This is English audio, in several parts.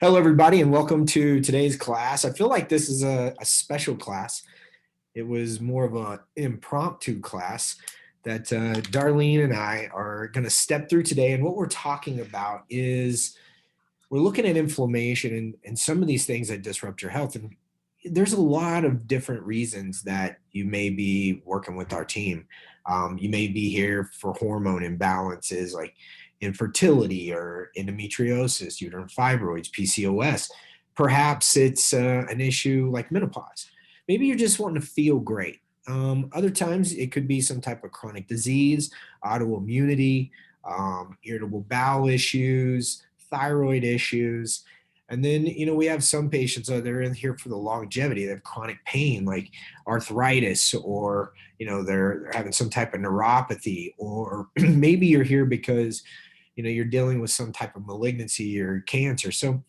Hello, everybody, and welcome to today's class. I feel like this is a special class. It was more of an impromptu class that Darlene and I are going to step through today. And what we're talking about is we're looking at inflammation and some of these things that disrupt your health. And there's a lot of different reasons that you may be working with our team. You may be here for hormone imbalances like infertility or endometriosis, uterine fibroids, PCOS. Perhaps it's an issue like menopause. Maybe you're just wanting to feel great. Other times it could be some type of chronic disease, autoimmunity, irritable bowel issues, thyroid issues. And then, we have some patients that are in here for the longevity. They have chronic pain like arthritis, or, they're having some type of neuropathy, or maybe you're here because, you're dealing with some type of malignancy or cancer. So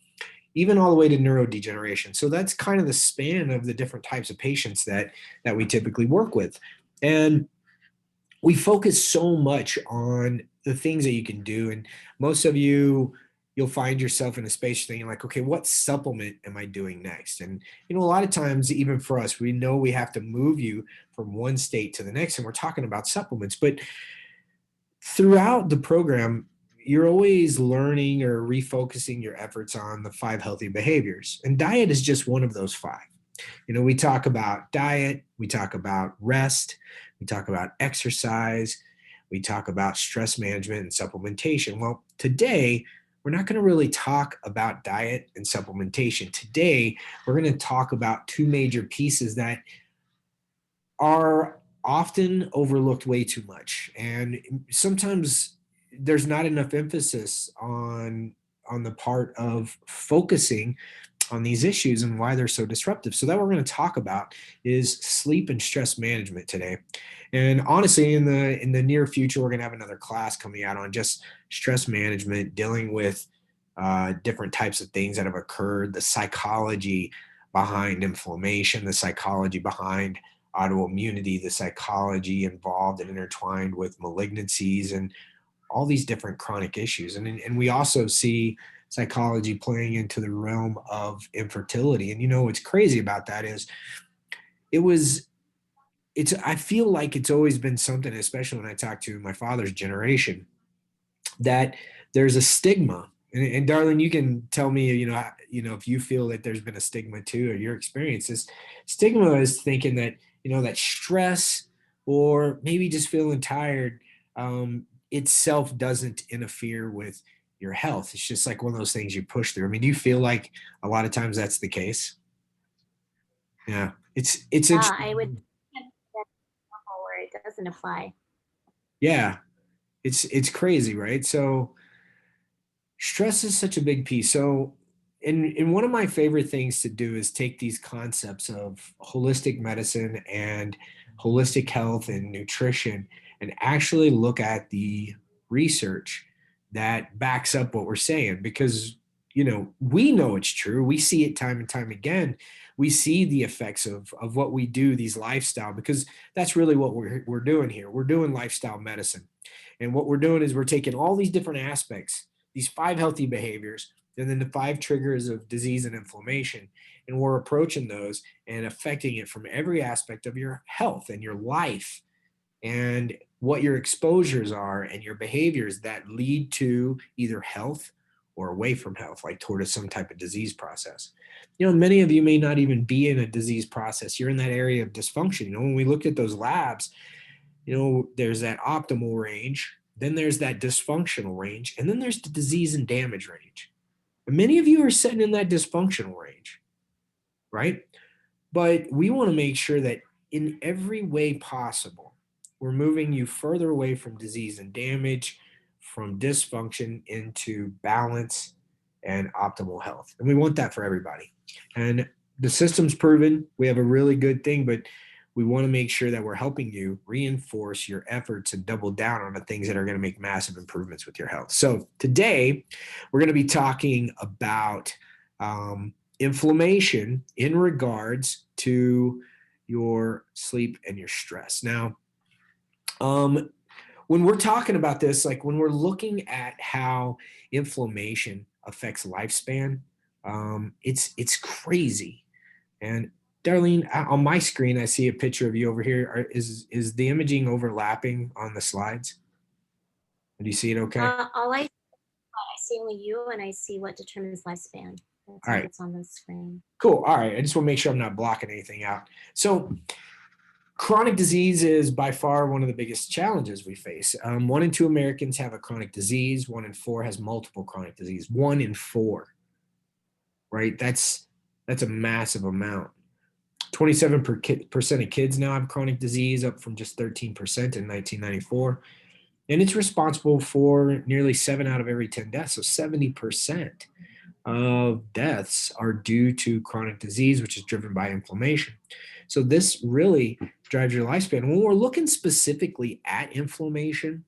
even all the way to neurodegeneration. So that's kind of the span of the different types of patients that we typically work with. And we focus so much on the things that you can do. And most of you'll find yourself in a space thinking like, okay, what supplement am I doing next? And, a lot of times, even for us, we know we have to move you from one state to the next. And we're talking about supplements, but throughout the program, you're always learning or refocusing your efforts on the 5 healthy behaviors. And diet is just one of those 5. We talk about diet, we talk about rest, we talk about exercise, we talk about stress management and supplementation. Well, today, we're not going to really talk about diet and supplementation. Today, we're going to talk about 2 major pieces that are often overlooked way too much. And sometimes there's not enough emphasis on the part of focusing on these issues and why they're so disruptive. So that we're going to talk about is sleep and stress management today. And honestly, in the near future, we're going to have another class coming out on just stress management, dealing with different types of things that have occurred, the psychology behind inflammation, the psychology behind autoimmunity, the psychology involved and intertwined with malignancies and all these different chronic issues. And we also see psychology playing into the realm of infertility. And what's crazy about that is it was it's I feel like it's always been something, especially when I talk to my father's generation, that there's a stigma. And Darlene, you can tell me, if you feel that there's been a stigma too, or your experiences. Stigma is thinking that, that stress or maybe just feeling tired itself doesn't interfere with your health. It's just like one of those things you push through. I mean, do you feel like a lot of times that's the case? Yeah, it's Yeah, I would interesting. that's normal where it doesn't apply. Yeah, it's crazy, right? So stress is such a big piece. So, and one of my favorite things to do is take these concepts of holistic medicine and holistic health and nutrition and actually look at the research that backs up what we're saying, because we know it's true. We see it time and time again. We see the effects of what we do, these lifestyle, because that's really what we're doing here. We're doing lifestyle medicine. And what we're doing is we're taking all these different aspects, these 5 healthy behaviors, and then the 5 triggers of disease and inflammation. And we're approaching those and affecting it from every aspect of your health and your life, and what your exposures are and your behaviors that lead to either health or away from health, like toward some type of disease process. Many of you may not even be in a disease process. You're in that area of dysfunction. When we looked at those labs, there's that optimal range, then there's that dysfunctional range, and then there's the disease and damage range. And many of you are sitting in that dysfunctional range, right? But we want to make sure that in every way possible, we're moving you further away from disease and damage, from dysfunction into balance and optimal health. And we want that for everybody. And the system's proven we have a really good thing, but we want to make sure that we're helping you reinforce your efforts and double down on the things that are going to make massive improvements with your health. So today, we're going to be talking about inflammation in regards to your sleep and your stress. Now, when we're talking about this, like when we're looking at how inflammation affects lifespan, It's crazy. And Darlene, on my screen, I see a picture of you over here. Is the imaging overlapping on the slides? Do you see it okay? All I see only you, and I see what determines lifespan. That's All all right, that's on the screen. cool. All right, I just want to make sure I'm not blocking anything out. So chronic disease is by far one of the biggest challenges we face. 1 in 2 Americans have a chronic disease. 1 in 4 has multiple chronic disease. 1 in 4, right? That's a massive amount. 27% of kids now have chronic disease, up from just 13% in 1994. And it's responsible for nearly 7 out of every 10 deaths. So 70% of deaths are due to chronic disease, which is driven by inflammation. So this really drives your lifespan. When we're looking specifically at inflammation,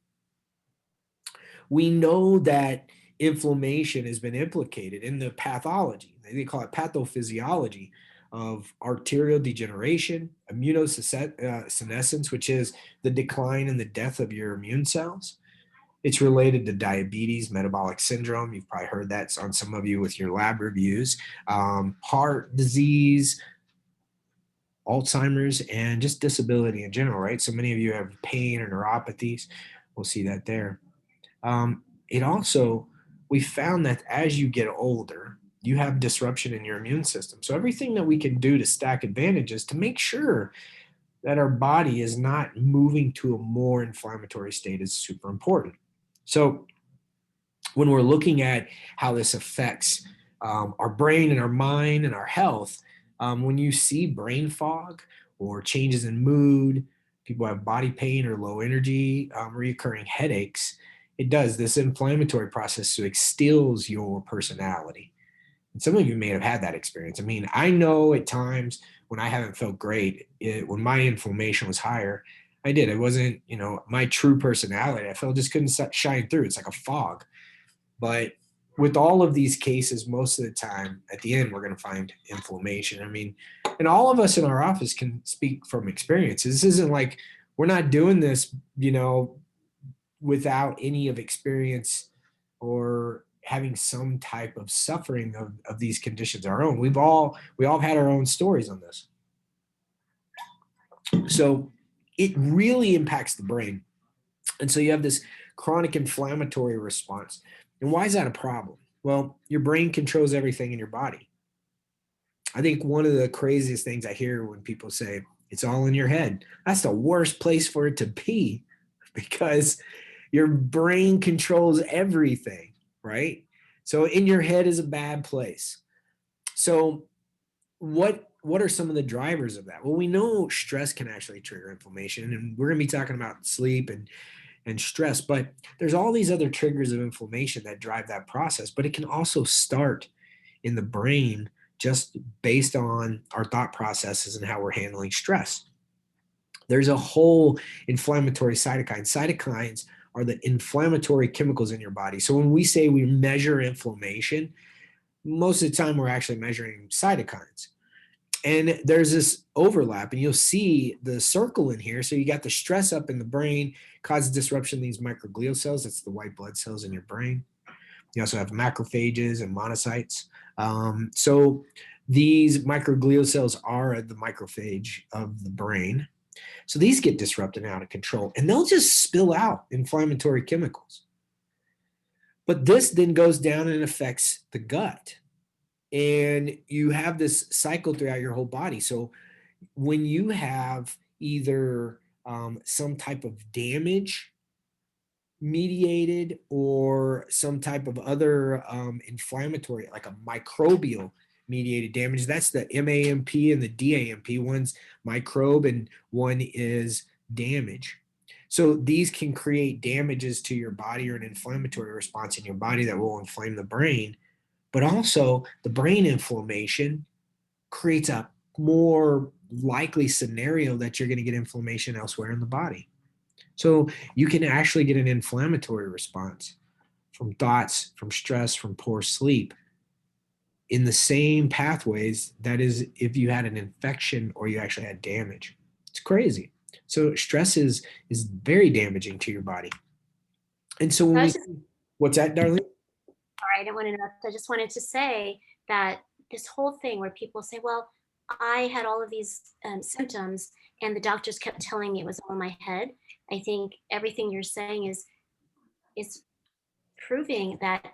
we know that inflammation has been implicated in the pathology. They call it pathophysiology of arterial degeneration, immunosenescence, which is the decline and the death of your immune cells. It's related to diabetes, metabolic syndrome. You've probably heard that on some of you with your lab reviews. Heart disease, Alzheimer's, and just disability in general, right? So many of you have pain or neuropathies. We'll see that there. It also, we found that as you get older, you have disruption in your immune system. So everything that we can do to stack advantages to make sure that our body is not moving to a more inflammatory state is super important. So when we're looking at how this affects our brain and our mind and our health, when you see brain fog or changes in mood, people have body pain or low energy, recurring headaches, it does this inflammatory process, so it steals your personality. And some of you may have had that experience. I mean, I know at times when I haven't felt great, when my inflammation was higher, I did. It wasn't, my true personality. I felt just couldn't shine through. It's like a fog. But with all of these cases, most of the time, at the end, we're going to find inflammation. I mean, and all of us in our office can speak from experience. This isn't like we're not doing this, without any of experience or having some type of suffering of these conditions our own. We all had our own stories on this. So it really impacts the brain. And so you have this chronic inflammatory response. And why is that a problem? Well, your brain controls everything in your body. I think one of the craziest things I hear when people say it's all in your head, that's the worst place for it to be, because your brain controls everything, right? So in your head is a bad place. So what are some of the drivers of that? Well, we know stress can actually trigger inflammation, and we're going to be talking about sleep and stress, but there's all these other triggers of inflammation that drive that process, but it can also start in the brain just based on our thought processes and how we're handling stress. There's a whole inflammatory cytokine. Cytokines are the inflammatory chemicals in your body. So when we say we measure inflammation, most of the time we're actually measuring cytokines. And there's this overlap, and you'll see the circle in here. So you got the stress up in the brain, causes disruption in these microglial cells. That's the white blood cells in your brain. You also have macrophages and monocytes. So these microglial cells are the macrophage of the brain. So these get disrupted and out of control, and they'll just spill out inflammatory chemicals. But this then goes down and affects the gut. And you have this cycle throughout your whole body. So when you have either some type of damage mediated or some type of other inflammatory, like a microbial mediated damage, that's the MAMP and the DAMP. One's microbe and one is damage. So these can create damages to your body or an inflammatory response in your body that will inflame the brain. But also the brain inflammation creates a more likely scenario that you're going to get inflammation elsewhere in the body. So you can actually get an inflammatory response from thoughts, from stress, from poor sleep in the same pathways that is if you had an infection or you actually had damage. It's crazy. So stress is very damaging to your body. And so when we, what's that, Darlene? Sorry, I didn't want to interrupt. I just wanted to say that this whole thing where people say, well, I had all of these symptoms and the doctors kept telling me it was all in my head. I think everything you're saying is proving that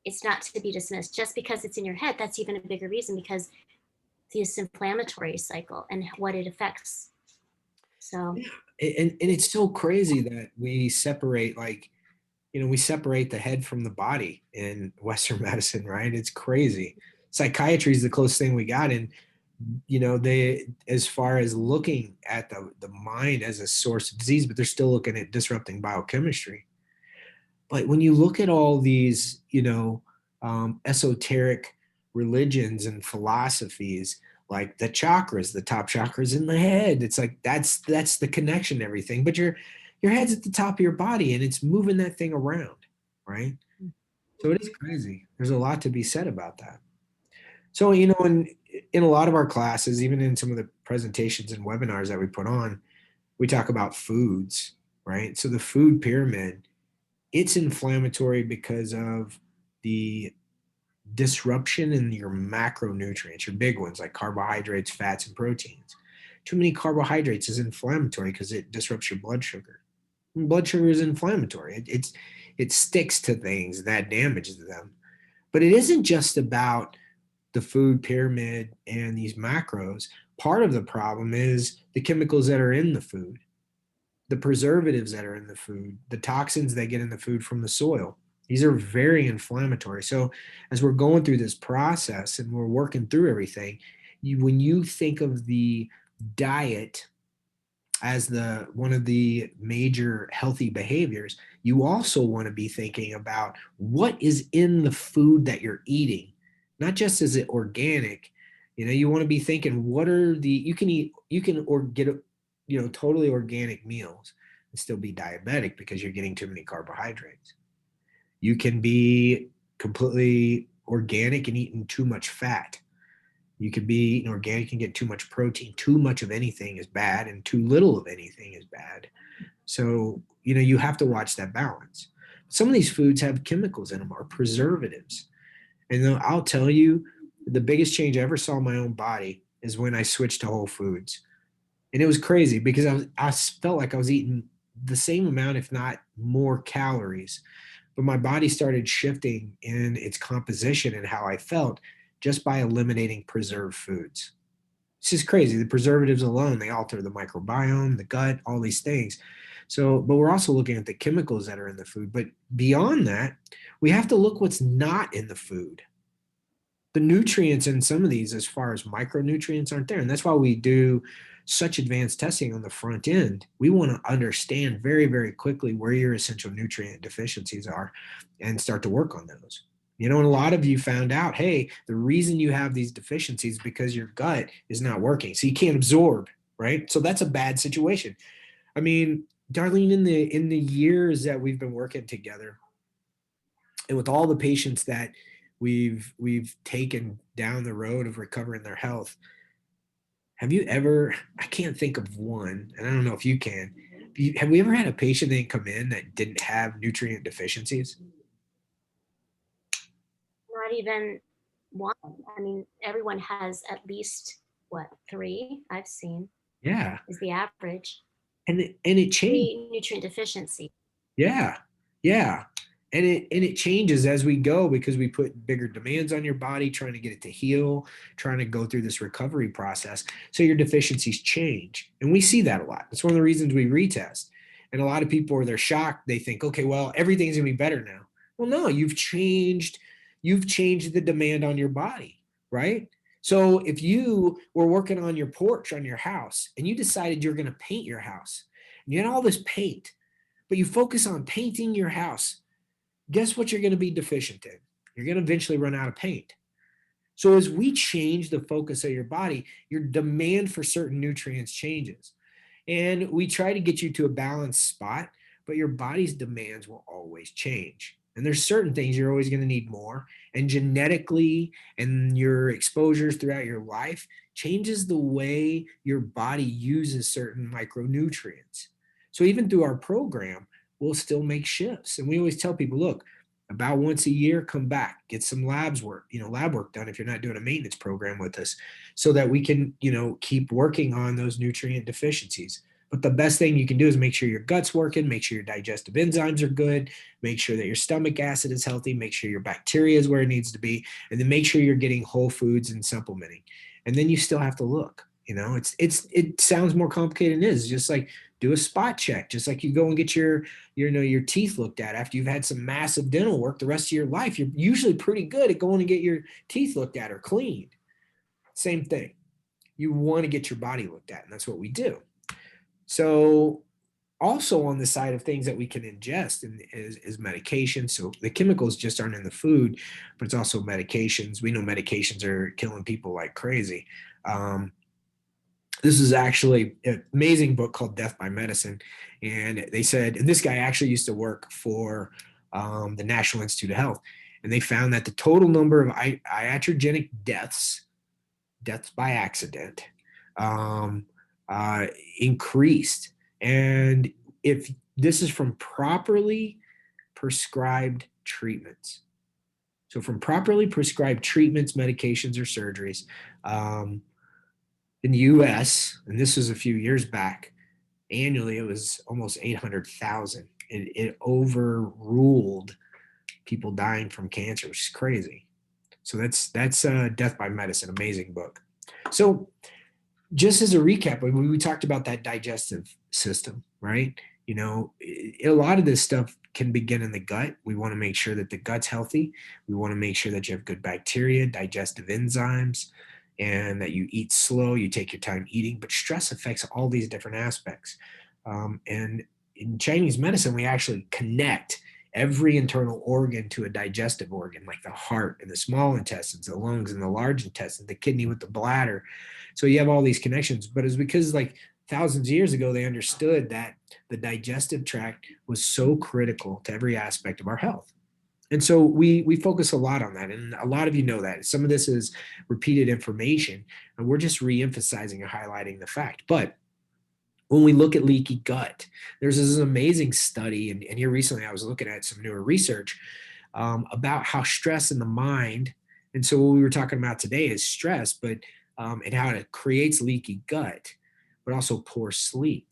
it's not to be dismissed just because it's in your head. That's even a bigger reason because this inflammatory cycle and what it affects. So Yeah. And it's so crazy that we separate, like, we separate the head from the body in Western medicine, right? It's crazy. Psychiatry is the closest thing we got. And, they, as far as looking at the mind as a source of disease, but they're still looking at disrupting biochemistry. But when you look at all these, esoteric religions and philosophies, like the chakras, the top chakras in the head, it's like that's the connection to everything. But your head's at the top of your body and it's moving that thing around, right? So it is crazy. There's a lot to be said about that. So, in a lot of our classes, even in some of the presentations and webinars that we put on, we talk about foods, right? So the food pyramid, it's inflammatory because of the disruption in your macronutrients, your big ones like carbohydrates, fats, and proteins. Too many carbohydrates is inflammatory because it disrupts your blood sugar. And blood sugar is inflammatory. It sticks to things that damages them. But it isn't just about the food pyramid and these macros. Part of the problem is the chemicals that are in the food, the preservatives that are in the food, the toxins that get in the food from the soil. These are very inflammatory. So as we're going through this process and we're working through everything, when you think of the diet as the one of the major healthy behaviors, you also want to be thinking about what is in the food that you're eating, not just is it organic. You want to be thinking what are the you can eat you can or get totally organic meals and still be diabetic because you're getting too many carbohydrates. You can be completely organic and eating too much fat. You could be eating organic and get too much protein. Too much of anything is bad, and too little of anything is bad. So, you have to watch that balance. Some of these foods have chemicals in them or preservatives. And I'll tell you, the biggest change I ever saw in my own body is when I switched to whole foods. And it was crazy because I felt like I was eating the same amount, if not more calories, but my body started shifting in its composition and how I felt just by eliminating preserved foods. It's just crazy. The preservatives alone, they alter the microbiome, the gut, all these things. So, but we're also looking at the chemicals that are in the food. But beyond that, we have to look what's not in the food. The nutrients in some of these, as far as micronutrients, aren't there. And that's why we do such advanced testing on the front end. We want to understand very, very quickly where your essential nutrient deficiencies are and start to work on those. And a lot of you found out, hey, the reason you have these deficiencies is because your gut is not working. So you can't absorb, right? So that's a bad situation. I mean, Darlene, in the years that we've been working together, and with all the patients that we've taken down the road of recovering their health, have you ever, I can't think of one, and I don't know if you can, have we ever had a patient that come in that didn't have nutrient deficiencies? not even one. I mean, everyone has at least what, three I've seen Yeah. is the average. And it changed. Three nutrient deficiency. Yeah. Yeah. And it changes as we go because we put bigger demands on your body, trying to get it to heal, trying to go through this recovery process. So your deficiencies change. And we see that a lot. That's one of the reasons we retest. And a lot of people are they're shocked. They think, okay, well, everything's gonna be better now. Well, no, you've changed the demand on your body, right? So if you were working on your porch on your house and you decided you're gonna paint your house, and you had all this paint, but you focus on painting your house, guess what you're going to be deficient in? You're going to eventually run out of paint. So as we change the focus of your body, your demand for certain nutrients changes. And we try to get you to a balanced spot, but your body's demands will always change. And there's certain things you're always going to need more. And genetically and your exposures throughout your life changes the way your body uses certain micronutrients. So even through our program, we'll still make shifts. And we always tell people, look, About once a year, come back, get some lab work done if you're not doing a maintenance program with us, so that we can, keep working on those nutrient deficiencies. But the best thing you can do is make sure your gut's working, make sure your digestive enzymes are good, make sure that your stomach acid is healthy, make sure your bacteria is where it needs to be, and then make sure you're getting whole foods and supplementing. And then you still have to look. It sounds more complicated than it is. Just like do a spot check, just like you go and get your teeth looked at after you've had some massive dental work the rest of your life. You're usually pretty good at going to get your teeth looked at or cleaned. Same thing. You want to get your body looked at, and that's what we do. So also on the side of things that we can ingest is medication. So the chemicals just aren't in the food, but it's also medications. We know medications are killing people like crazy. This is actually an amazing book called Death by Medicine. And they said, and this guy actually used to work for the National Institute of Health. And they found that the total number of iatrogenic deaths by accident, um, increased. And if this is from properly prescribed treatments. So from properly prescribed treatments, medications, or surgeries, in the US, and this was a few years back, annually it was almost 800,000. It overruled people dying from cancer, which is crazy. So that's Death by Medicine, amazing book. So just as a recap, we talked about that digestive system, right? A lot of this stuff can begin in the gut. We want to make sure that the gut's healthy. We want to make sure that you have good bacteria, digestive enzymes, and that you eat slow, you take your time eating. But stress affects all these different aspects. And in Chinese medicine, we actually connect every internal organ to a digestive organ, like the heart and the small intestines, the lungs and the large intestine, the kidney with the bladder. So you have all these connections, but it's because like thousands of years ago, they understood that the digestive tract was so critical to every aspect of our health. And so we focus a lot on that, and a lot of you know that. Some of this is repeated information, and we're just re-emphasizing and highlighting the fact. But when we look at leaky gut, there's this amazing study, and here recently I was looking at some newer research about how stress in the mind, and so what we were talking about today is stress, but and how it creates leaky gut, but also poor sleep,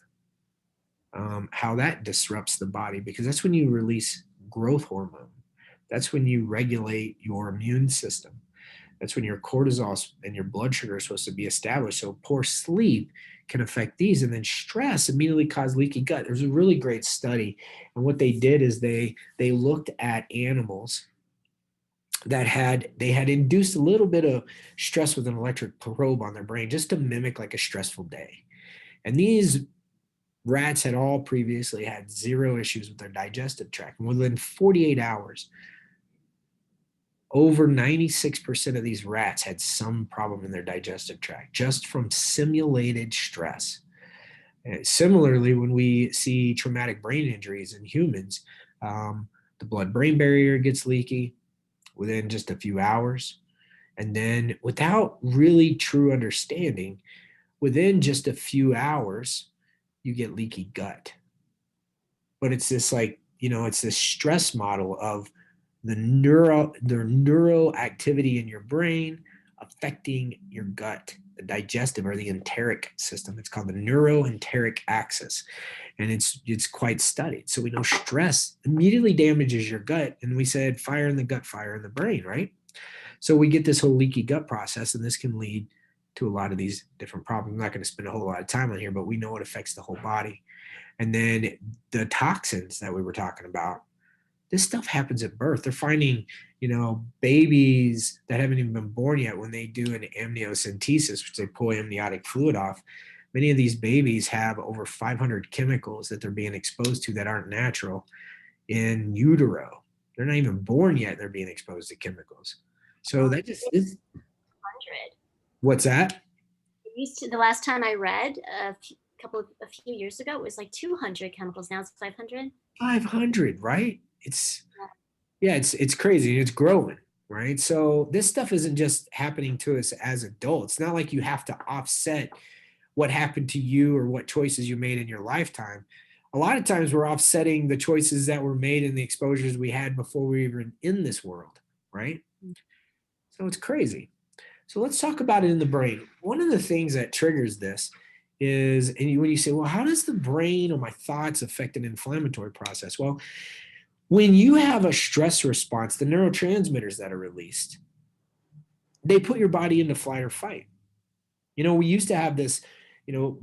how that disrupts the body, because that's when you release growth hormone. That's when you regulate your immune system. That's when your cortisol and your blood sugar are supposed to be established. So poor sleep can affect these, and then stress immediately causes leaky gut. There's a really great study, and what they did is they looked at animals that had induced a little bit of stress with an electric probe on their brain just to mimic like a stressful day. And these rats had all previously had zero issues with their digestive tract. And within 48 hours, over 96% of these rats had some problem in their digestive tract just from simulated stress. And similarly, when we see traumatic brain injuries in humans, the blood-brain barrier gets leaky within just a few hours. And then without really true understanding, within just a few hours, you get leaky gut. But it's this it's this stress model of the neural activity in your brain affecting your gut, the digestive or the enteric system. It's called the neuroenteric axis, and it's quite studied. So we know stress immediately damages your gut, and we said fire in the gut, fire in the brain, right? So we get this whole leaky gut process, and this can lead to a lot of these different problems. I'm not going to spend a whole lot of time on here, but we know it affects the whole body. And then the toxins that we were talking about, this stuff happens at birth. They're finding, babies that haven't even been born yet when they do an amniocentesis, which they pull amniotic fluid off. Many of these babies have over 500 chemicals that they're being exposed to that aren't natural in utero. They're not even born yet. They're being exposed to chemicals. So that just is. 100. What's that? It used to, the last time I read a few years ago, it was like 200 chemicals. Now it's 500. 500, right? It's crazy. It's growing, right? So this stuff isn't just happening to us as adults. It's not like you have to offset what happened to you or what choices you made in your lifetime. a lot of times we're offsetting the choices that were made and the exposures we had before we were in this world, right? So it's crazy. So let's talk about it in the brain. One of the things that triggers this is, and when you say, well, how does the brain or my thoughts affect an inflammatory process? Well, when you have a stress response, the neurotransmitters that are released, they put your body into flight or fight. We used to have this, you know,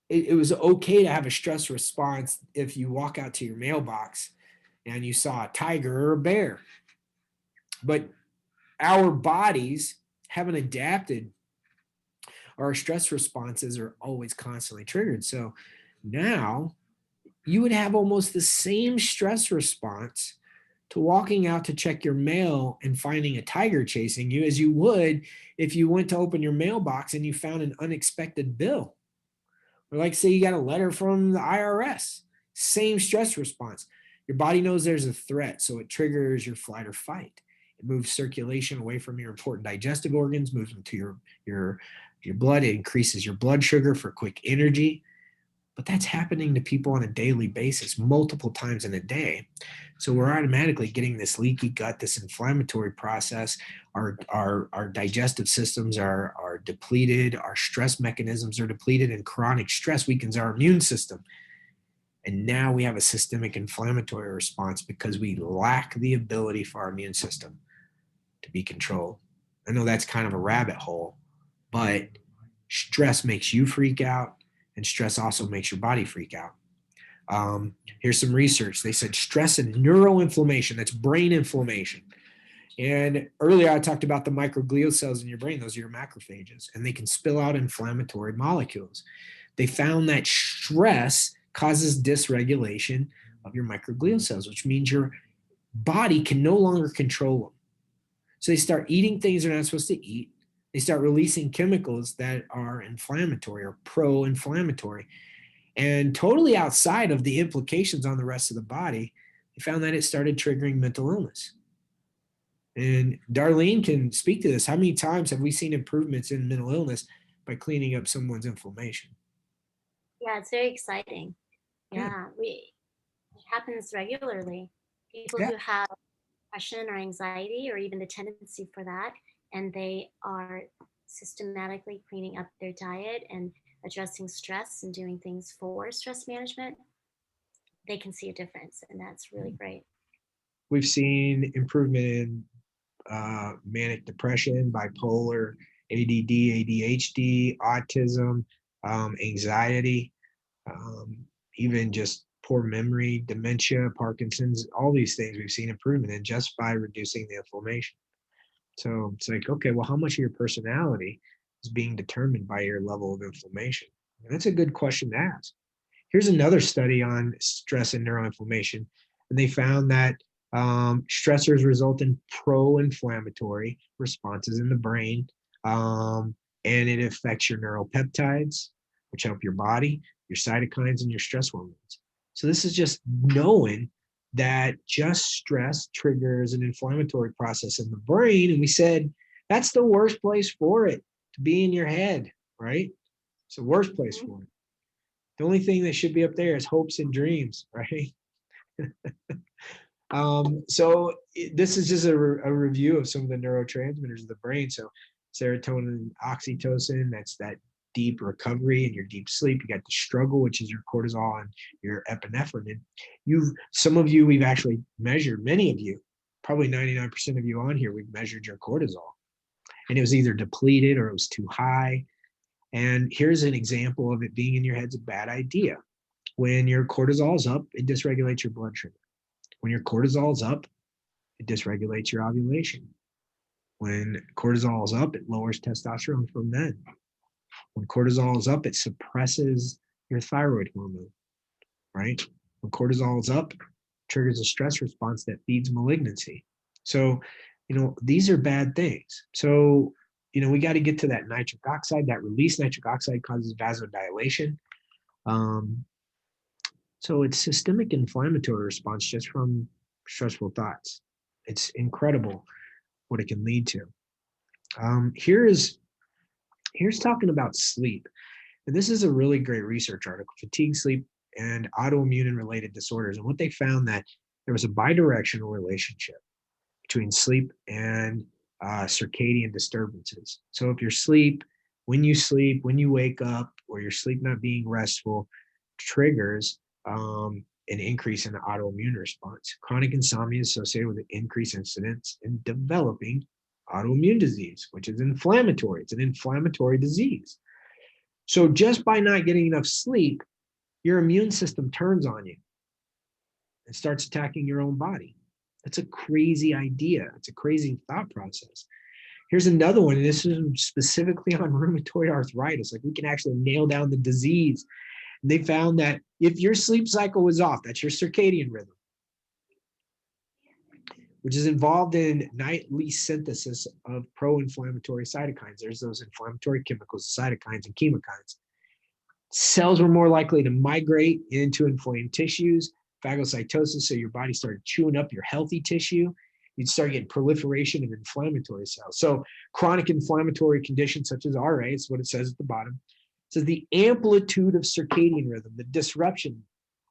it was okay to have a stress response if you walk out to your mailbox and you saw a tiger or a bear. But our bodies haven't adapted. Our stress responses are always constantly triggered. So now you would have almost the same stress response to walking out to check your mail and finding a tiger chasing you as you would if you went to open your mailbox and you found an unexpected bill. Or like say you got a letter from the IRS, same stress response. Your body knows there's a threat, so it triggers your flight or fight. It moves circulation away from your important digestive organs, moves them to your blood. It increases your blood sugar for quick energy. But that's happening to people on a daily basis, multiple times in a day. So we're automatically getting this leaky gut, this inflammatory process. Our digestive systems are depleted. Our stress mechanisms are depleted, and chronic stress weakens our immune system. And now we have a systemic inflammatory response because we lack the ability for our immune system to be controlled. I know that's kind of a rabbit hole, but stress makes you freak out, and stress also makes your body freak out. Here's some research. They said stress and neuroinflammation, that's brain inflammation. And earlier I talked about the microglial cells in your brain, those are your macrophages, and they can spill out inflammatory molecules. They found that stress causes dysregulation of your microglial cells, which means your body can no longer control them. So they start eating things they're not supposed to eat. They start releasing chemicals that are inflammatory or pro-inflammatory. And totally outside of the implications on the rest of the body, they found that it started triggering mental illness. And Darlene can speak to this. How many times have we seen improvements in mental illness by cleaning up someone's inflammation? Yeah, it's very exciting. Yeah. Yeah, it happens regularly. People Yeah. who have depression or anxiety or even the tendency for that, and they are systematically cleaning up their diet and addressing stress and doing things for stress management, they can see a difference, and that's really great. We've seen improvement in manic depression, bipolar, ADD, ADHD, autism, anxiety, um, even just poor memory, dementia, Parkinson's, all these things we've seen improvement in just by reducing the inflammation. So it's like, okay, well, how much of your personality is being determined by your level of inflammation? And that's a good question to ask. Here's another study on stress and neuroinflammation, and they found that stressors result in pro-inflammatory responses in the brain, and it affects your neuropeptides, which help your body, your cytokines, and your stress hormones. So this is just knowing that just stress triggers an inflammatory process in the brain, and we said that's the worst place for it to be in your head, right? It's the worst place for it. The only thing that should be up there is hopes and dreams, right? So this is just a review of some of the neurotransmitters of the brain. So serotonin, oxytocin, that's that deep recovery and your deep sleep. You got the struggle, which is your cortisol and your epinephrine. Some of you, we've actually measured, many of you, probably 99% of you on here, we've measured your cortisol. And it was either depleted or it was too high. And here's an example of it being in your head's a bad idea. When your cortisol is up, it dysregulates your blood sugar. When your cortisol is up, it dysregulates your ovulation. When cortisol is up, it lowers testosterone from men. When cortisol is up, it suppresses your thyroid hormone, right? When cortisol is up, it triggers a stress response that feeds malignancy. So, these are bad things. So, we got to get to that nitric oxide. That released nitric oxide causes vasodilation. So it's systemic inflammatory response just from stressful thoughts. It's incredible what it can lead to. Here's talking about sleep. And this is a really great research article, Fatigue, Sleep, and autoimmune and related disorders. And what they found that there was a bidirectional relationship between sleep and circadian disturbances. So if you sleep, when you wake up, or your sleep not being restful, triggers an increase in the autoimmune response. Chronic insomnia is associated with an increased incidence in developing autoimmune disease, which is inflammatory. It's an inflammatory disease. So just by not getting enough sleep, your immune system turns on you and starts attacking your own body. That's a crazy idea. It's a crazy thought process. Here's another one, and this is specifically on rheumatoid arthritis. Like, we can actually nail down the disease. And they found that if your sleep cycle was off, that's your circadian rhythm, which is involved in nightly synthesis of pro-inflammatory cytokines. There's those inflammatory chemicals, cytokines and chemokines. Cells were more likely to migrate into inflamed tissues, phagocytosis, so your body started chewing up your healthy tissue. You'd start getting proliferation of inflammatory cells. So chronic inflammatory conditions such as RA, is what it says at the bottom. It says the amplitude of circadian rhythm, the disruption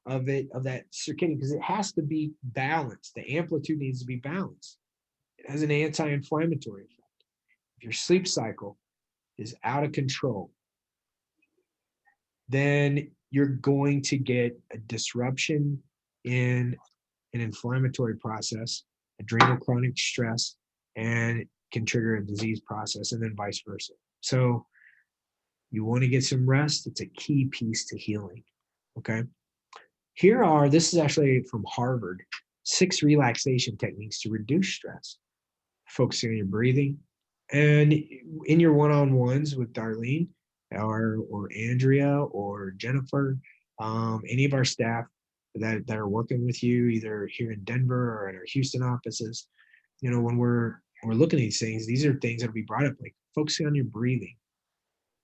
of that circadian, because it has to be balanced. The amplitude needs to be balanced. It has an anti-inflammatory effect. If your sleep cycle is out of control, then you're going to get a disruption in an inflammatory process, adrenal chronic stress, and can trigger a disease process, and then vice versa. So you want to get some rest. It's a key piece to healing. Okay. This is actually from Harvard, 6 relaxation techniques to reduce stress, focusing on your breathing. And in your one-on-ones with Darlene or Andrea or Jennifer, any of our staff that are working with you, either here in Denver or in our Houston offices, when we're looking at these things, these are things that will be brought up, like focusing on your breathing,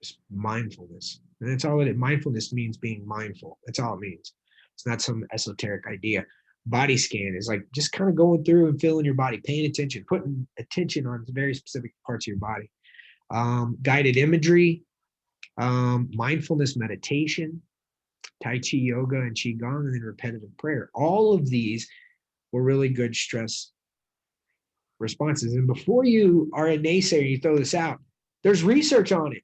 just mindfulness. And that's all mindfulness means, being mindful. That's all it means. It's not some esoteric idea. Body scan is like just kind of going through and feeling your body, paying attention, putting attention on very specific parts of your body. Guided imagery, mindfulness meditation, Tai Chi yoga and Qigong, and then repetitive prayer. All of these were really good stress responses. And before you are a naysayer, you throw this out, there's research on it.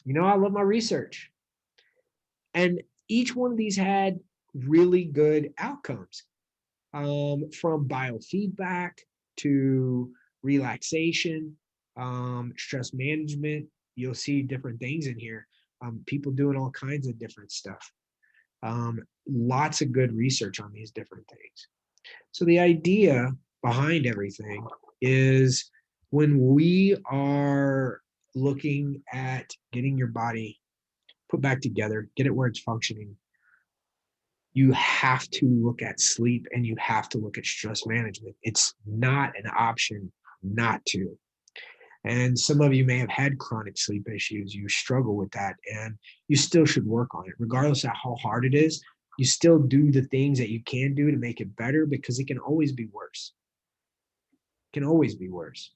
I love my research. And each one of these had really good outcomes, from biofeedback to relaxation, stress management. You'll see different things in here. People doing all kinds of different stuff. Lots of good research on these different things. So the idea behind everything is, when we are looking at getting your body put back together, get it where it's functioning, you have to look at sleep and you have to look at stress management. It's not an option not to. And some of you may have had chronic sleep issues. You struggle with that, and you still should work on it. Regardless of how hard it is, you still do the things that you can do to make it better, because it can always be worse. It can always be worse.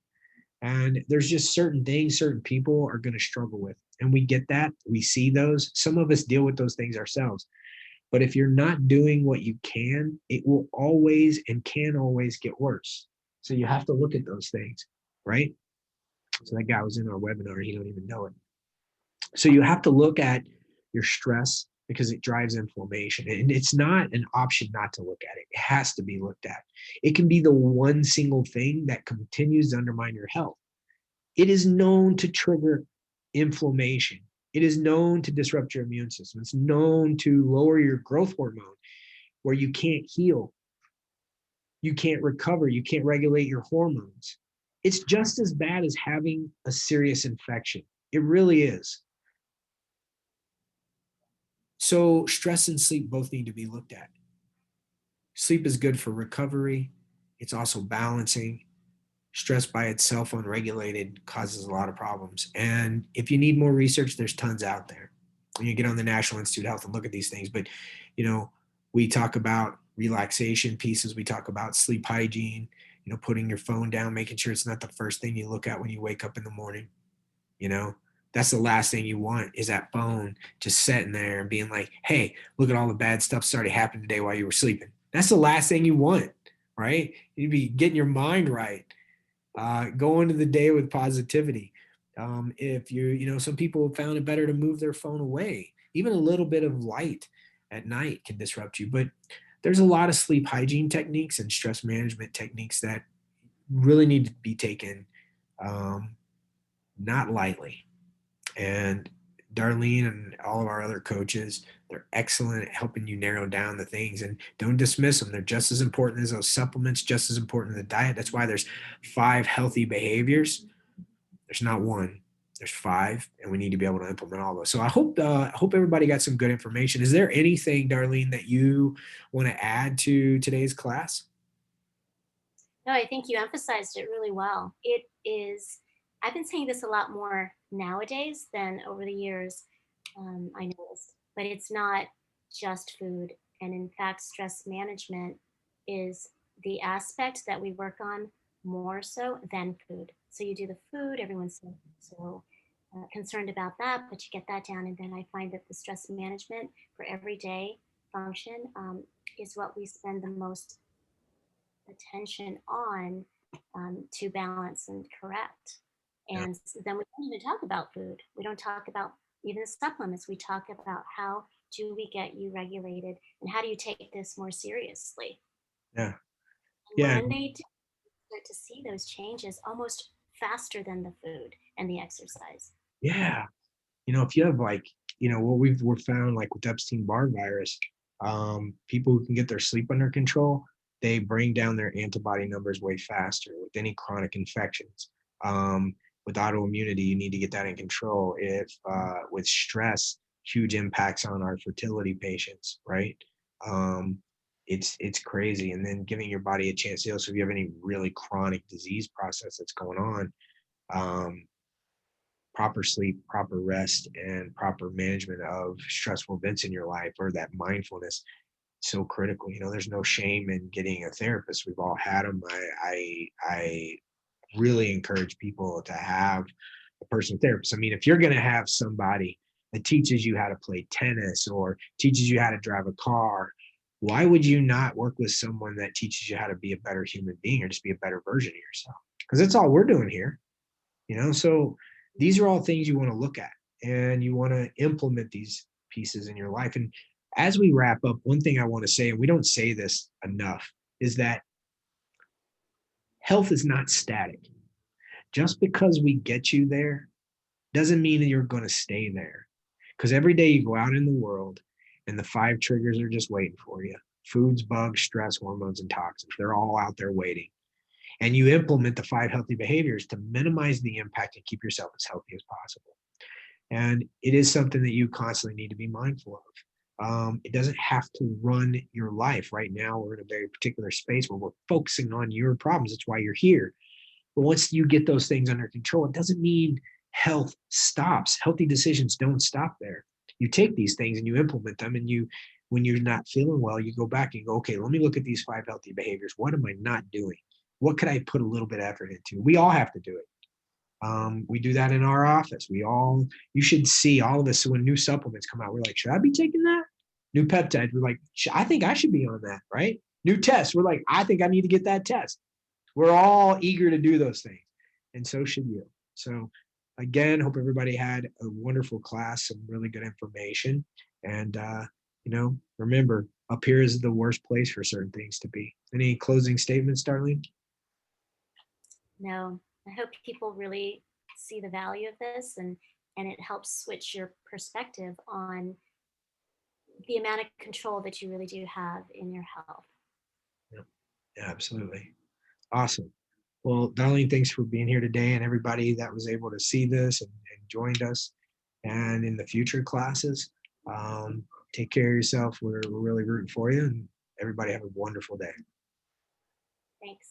And there's just certain things certain people are going to struggle with. And we get that. We see those. Some of us deal with those things ourselves. But if you're not doing what you can, it will always and can always get worse. So you have to look at those things, right? So that guy was in our webinar, he don't even know it. So you have to look at your stress, because it drives inflammation. And it's not an option not to look at it. It has to be looked at. It can be the one single thing that continues to undermine your health. It is known to trigger inflammation. It is known to disrupt your immune system. It's known to lower your growth hormone, where you can't heal. You can't recover. You can't regulate your hormones. It's just as bad as having a serious infection. It really is. So stress and sleep both need to be looked at. Sleep is good for recovery. It's also balancing. Stress by itself, unregulated, causes a lot of problems. And if you need more research, there's tons out there. You get on the National Institute of Health and look at these things. But, we talk about relaxation pieces. We talk about sleep hygiene, putting your phone down, making sure it's not the first thing you look at when you wake up in the morning. That's the last thing you want, is that phone just sitting there and being like, hey, look at all the bad stuff started happening today while you were sleeping. That's the last thing you want, right? You'd be getting your mind right, go into the day with positivity. If some people have found it better to move their phone away. Even a little bit of light at night can disrupt you. But there's a lot of sleep hygiene techniques and stress management techniques that really need to be taken um, not lightly. And Darlene and all of our other coaches, they're excellent at helping you narrow down the things, and don't dismiss them. They're just as important as those supplements, just as important as the diet. That's why there's 5 healthy behaviors. There's not one. There's 5, and we need to be able to implement all those. So I hope everybody got some good information. Is there anything, Darlene, that you want to add to today's class? No, I think you emphasized it really well. It is, I've been saying this a lot more nowadays than over the years, I noticed, but it's not just food. And in fact, stress management is the aspect that we work on more so than food. So you do the food, everyone's so concerned about that, but you get that down. And then I find that the stress management for everyday function is what we spend the most attention on, to balance and correct. Yeah. And then we don't even talk about food. We don't talk about even supplements. We talk about how do we get you regulated and how do you take this more seriously. Yeah. And Yeah. when they do start to see those changes almost faster than the food and the exercise. Yeah. If you have like, what we're found like with Epstein-Barr virus, people who can get their sleep under control, they bring down their antibody numbers way faster with any chronic infections. With autoimmunity, you need to get that in control. If with stress, huge impacts on our fertility patients, right? Um, it's crazy. And then giving your body a chance to heal. So if you have any really chronic disease process that's going on, um, proper sleep, proper rest, and proper management of stressful events in your life, or that mindfulness, so critical. There's no shame in getting a therapist. We've all had them. I really encourage people to have a personal therapist. I mean, if you're going to have somebody that teaches you how to play tennis or teaches you how to drive a car, why would you not work with someone that teaches you how to be a better human being or just be a better version of yourself? Because that's all we're doing here. So these are all things you want to look at, and you want to implement these pieces in your life. And as we wrap up, one thing I want to say, and we don't say this enough, is that health is not static. Just because we get you there doesn't mean that you're going to stay there, because every day you go out in the world and the 5 triggers are just waiting for you: foods, bugs, stress, hormones, and toxins. They're all out there waiting, and you implement the 5 healthy behaviors to minimize the impact and keep yourself as healthy as possible. And it is something that you constantly need to be mindful of. It doesn't have to run your life. Right now, we're in a very particular space where we're focusing on your problems. That's why you're here. But once you get those things under control, it doesn't mean health stops. Healthy decisions don't stop there. You take these things and you implement them, and when you're not feeling well, you go back and go, okay, let me look at these 5 healthy behaviors. What am I not doing? What could I put a little bit of effort into? We all have to do it. We do that in our office. You should see all of us. So when new supplements come out, we're like, should I be taking that? New peptides, we're like, I think I should be on that, right? New tests, we're like, I think I need to get that test. We're all eager to do those things, and so should you. So again, hope everybody had a wonderful class, some really good information. And remember, up here is the worst place for certain things to be. Any closing statements, Darlene? No, I hope people really see the value of this, and it helps switch your perspective on the amount of control that you really do have in your health. Yeah, yeah, absolutely. Awesome. Well, Darlene, thanks for being here today, and everybody that was able to see this and joined us. And in the future classes, take care of yourself. We're really rooting for you, and everybody have a wonderful day. Thanks.